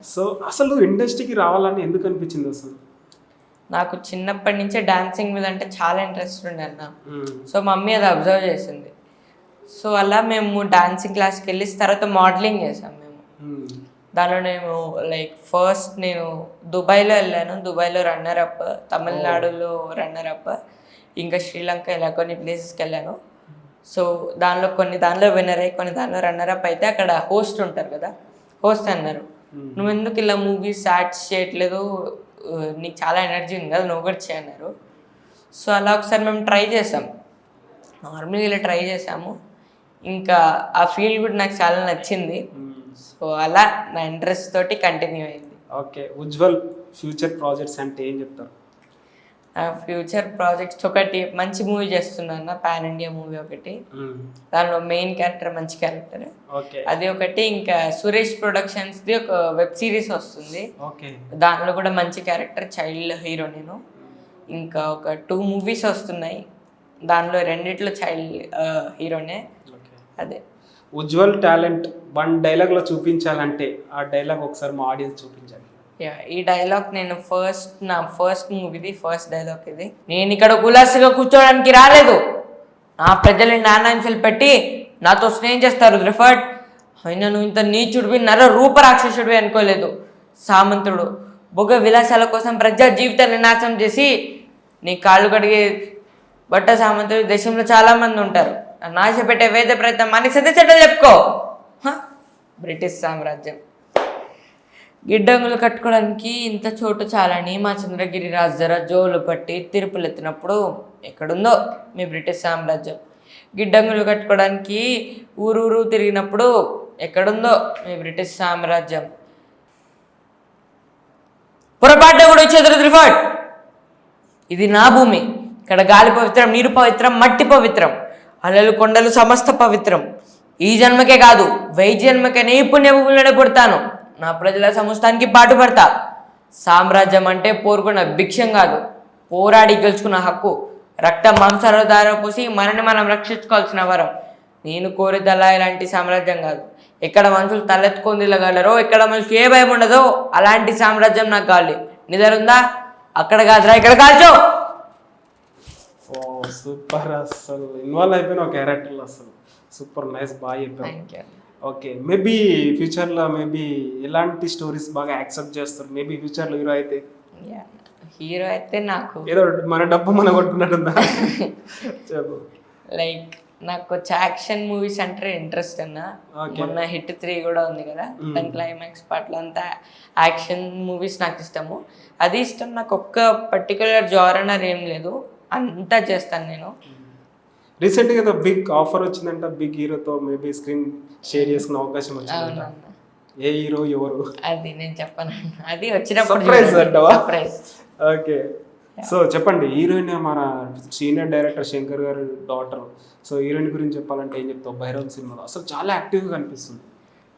So అసలు ఇండస్ట్రీకి రావాలని ఎందుకు అనిపించింది అసలు? నాకు చిన్నప్పటి నుంచే డాన్సింగ్ మీద అంటే చాలా ఇంట్రెస్ట్ ఉండే అన్న. సో మమ్మీ అది అబ్జర్వ్ చేసింది. సో అలా మేము డాన్సింగ్ క్లాస్కి వెళ్ళి తర్వాత మోడలింగ్ చేసాం మేము. దానిలో నేను లైక్ ఫస్ట్ నేను దుబాయ్లో వెళ్ళాను. దుబాయ్లో రన్నర్ అప్, తమిళనాడులో రన్నర్ అప్, ఇంకా శ్రీలంక ఇలా కొన్ని ప్లేసెస్కి వెళ్ళాను. సో దానిలో విన్నర్ అయ్యి కొన్ని దానిలో రన్నర్ అప్ అయితే అక్కడ హోస్ట్ ఉంటారు కదా, హోస్ట్ అన్నారు నువ్వు ఎందుకు ఇలా మూవీస్ యాడ్స్ చేయట్లేదు, నీకు చాలా ఎనర్జీ ఉంది కదా, నువ్వు కూడా చేయన్నారు. సో అలా ఒకసారి మేము ట్రై చేసాం, నార్మల్గా ఇలా ట్రై చేసాము. ఇంకా ఆ ఫీల్డ్ కూడా నాకు చాలా నచ్చింది. సో అలా నా ఇంట్రెస్ట్ తోటి కంటిన్యూ అయింది. ఓకే, ఉజ్వల్ ఫ్యూచర్ ప్రాజెక్ట్స్ అంటే ఏం చెప్తారు? ఫ్యూచర్ ప్రాజెక్ట్స్ ఒకటి మంచి మూవీ చేస్తున్నాను, పాన్ ఇండియా మూవీ ఒకటి. దానిలో మెయిన్ క్యారెక్టర్ మంచి క్యారెక్టర్, అది ఒకటి. ఇంకా సురేష్ ప్రొడక్షన్స్ది ఒక వెబ్ సిరీస్ వస్తుంది, దానిలో కూడా మంచి క్యారెక్టర్, చైల్డ్ హీరో నేను. ఇంకా ఒక 2 మూవీస్ వస్తున్నాయి, దానిలో రెండిట్లో చైల్డ్ హీరోనే. అదే ఉజ్వల్ టాలెంట్ 1 డైలాగ్లో చూపించాలంటే ఆ డైలాగ్ ఒకసారి మా ఆడియన్స్ చూపించాలి. ఈ డైలాగ్ నేను నా ఫస్ట్ మూవీది ఫస్ట్ డైలాగ్ ఇది. నేను ఇక్కడ కులాసగా కూర్చోడానికి రాలేదు, నా ప్రజల్ని నానాంశలు పెట్టి నాతో స్నేహం చేస్తారు రిఫర్డ్. అయినా నువ్వు ఇంత నీచుడివి, రూపరాక్షసుడివి అనుకోలేదు. సామంతుడు బొగ విలాసాల కోసం ప్రజా జీవితాన్ని నాశనం చేసి నీ కాళ్ళు కడిగే బట్ట సామంతుడు దేశంలో చాలామంది ఉంటారు. నాశ పెట్టే వేద ప్రయత్నం అని సత్యచట్టలు చెప్పుకో. బ్రిటిష్ సామ్రాజ్యం గిడ్డంగులు కట్టుకోవడానికి ఇంత చోటు చాలని మా చంద్రగిరి రాజర జోలు పట్టి తిరుపులు ఎత్తినప్పుడు ఎక్కడుందో మీ బ్రిటిష్ సామ్రాజ్యం. గిడ్డంగులు కట్టుకోవడానికి ఊరూరు తిరిగినప్పుడు ఎక్కడుందో మీ బ్రిటిష్ సామ్రాజ్యం. పొరపాటు కూడా వచ్చేది రిఫర్డ్, ఇది నా భూమి. ఇక్కడ గాలి పవిత్రం, నీరు పవిత్రం, మట్టి పవిత్రం, అలలు కొండలు సమస్త పవిత్రం. ఈ జన్మకే కాదు 1000 జన్మకైనా ఈ పుణ్యభూములనే పుడతాను, నా ప్రజల సమస్తానికి పాటుపడతా. సామ్రాజ్యం అంటే పోరుకున్న భిక్షం కాదు, పోరాడి గెలుచుకున్న హక్కు. రక్త మాంసాల దారపోసి మనని మనం రక్షించుకోవాల్సిన వరం. నేను కోరేదల్లా ఇలాంటి సామ్రాజ్యం కాదు, ఎక్కడ మనుషులు తలెత్తుకొని తిరగలరో, ఎక్కడ మనుషులు ఏ భయం ఉండదో అలాంటి సామ్రాజ్యం నాకు కావాలి. నిద్రుందా? అక్కడ కాదురా, ఇక్కడ కాల్చో. సూపర్, అసలు ఇన్వాల్వ్ అయిపోయిన ఒక క్యారెక్టర్లో అసలు సూపర్ నైస్, బాగా చెప్పారు. ఓకే, మేబీ ఫ్యూచర్లో ఎలాంటి స్టోరీస్ బాగా యాక్సెప్ట్ చేస్తారు? మేబీ ఫ్యూచర్లో హీరో అయితే నాకు ఏదో మన డబ్బు మనం కొట్టుకున్నట్టుందా? లైక్ నాకు కొంచెం యాక్షన్ మూవీస్ అంటే ఇంట్రెస్ట్ అన్న. మొన్న హిట్ 3 కూడా ఉంది కదా, దాని క్లైమాక్స్ పార్ట్లో అంతా యాక్షన్ మూవీస్ నాకు ఇష్టము. అది ఇష్టం, నాకు ఒక్క పర్టికులర్ జానర్ ఏం లేదు, అంతా చేస్తాను నేను. రీసెంట్గా ఏదో బిగ్ ఆఫర్ వచ్చిందంట, బిగ్ హీరోతో మేబీ స్క్రీన్ షేర్ చేసుకునే అవకాశం వచ్చిందంట. ఏ హీరో, ఎవరు? అది నేను చెప్పను, అది వచ్చినప్పుడు సర్ప్రైజ్. ఓకే, సో చెప్పండి. హీరోయిన్ మన సీనియర్ డైరెక్టర్ శంకర్ గారి డాటర్. సో హీరోయిన్ గురించి చెప్పాలంటే ఏం చెప్తావు? భైరవ్ సినిమాలో అసలు చాలా యాక్టివ్గా కనిపిస్తుంది.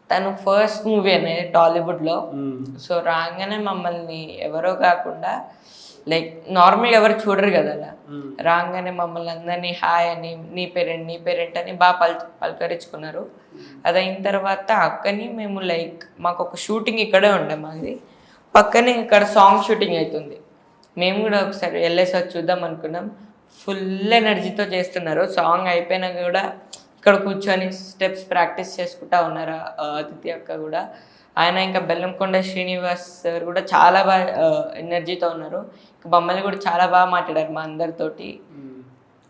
తను ఫస్ట్ మూవీ అనేది టాలీవుడ్లో. సో రాగానే మమ్మల్ని ఎవరో కాకుండా లైక్ నార్మల్గా ఎవరు చూడరు కదా, అలా రాగానే మమ్మల్ని అందరినీ హాయ్ అని, నీ పేరెంట్ అని బాగా పలకరించుకున్నారు. అది అయిన తర్వాత అక్కని మేము లైక్ మాకు ఒక షూటింగ్ ఇక్కడే ఉండే, మాది పక్కనే ఇక్కడ సాంగ్ షూటింగ్ అవుతుంది. మేము కూడా ఒకసారి వెళ్ళేసి వచ్చి చూద్దాం అనుకున్నాం. ఫుల్ ఎనర్జీతో చేస్తున్నారు. సాంగ్ అయిపోయినాక కూడా ఇక్కడ కూర్చొని స్టెప్స్ ప్రాక్టీస్ చేసుకుంటా ఉన్నారు అతిథి అక్క కూడా. ఆయన ఇంకా బెల్లంకొండ శ్రీనివాస్ సార్ కూడా చాలా బాగా ఎనర్జీతో ఉన్నారు. మమ్మల్ని కూడా చాలా బాగా మాట్లాడారు మా అందరితోటి.